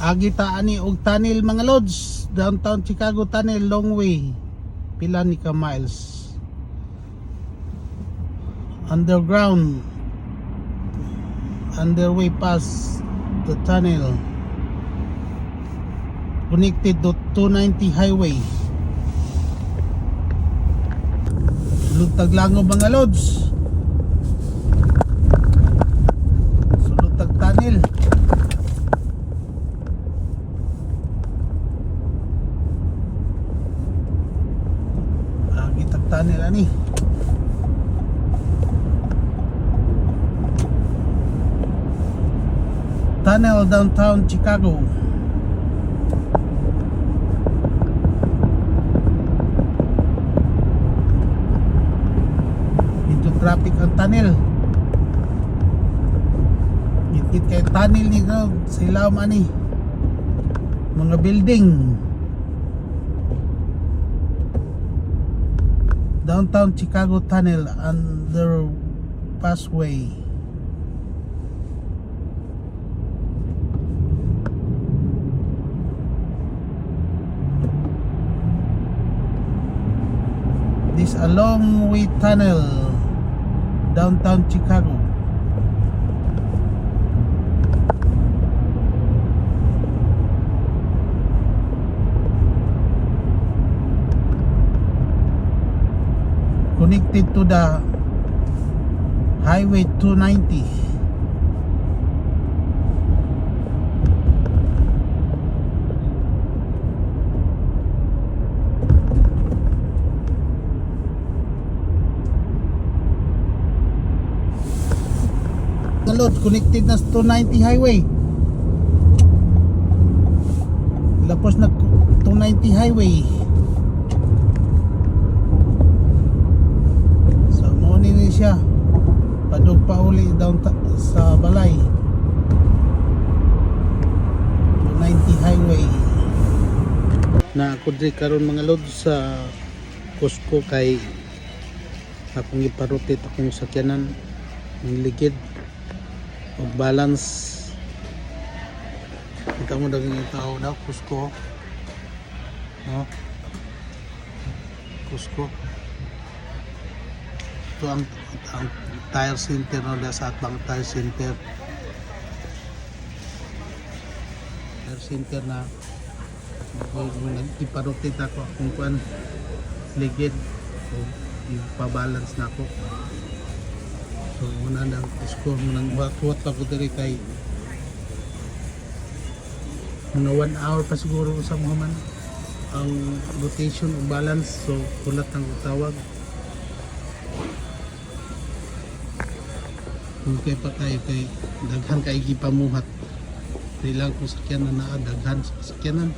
Agita ani og tunnel mga lods, downtown Chicago tunnel, long way, pila ni ka miles underground, underway past the tunnel, connected to 290 highway. Sulod Taglangob mga lods, sulod tag tunnel. Agitag tunnel ani. Tunnel downtown Chicago. Ito traffic ang tunnel. Ngit kay tunnel ni ko sila ani. Mga building. Downtown Chicago tunnel under passway. This a long way tunnel downtown Chicago. Connected to the highway 290. Load connected na sa 290 highway. Lapos na 290 highway. So mo ni siya padug pa uli down sa balay 290 highway. Na ako diri karon mga load sa Costco kay akong iparotate akong sakyanan ng ligid o balance. Kita mo dagang tao daw Costco, no? Costco ito ang tire center, no? Sa atang tire center na iparotate ako kung kuan ligid so ipabalance na ako. So muna lang score mo nang wat ako diri kay mga 1 hour pa siguro sa mga man ang rotation o balance, so kulat ang tawag. Kung kay pa tayo kay daghan kay gipamuhat ilang kung sakyanan na daghan sakyanan.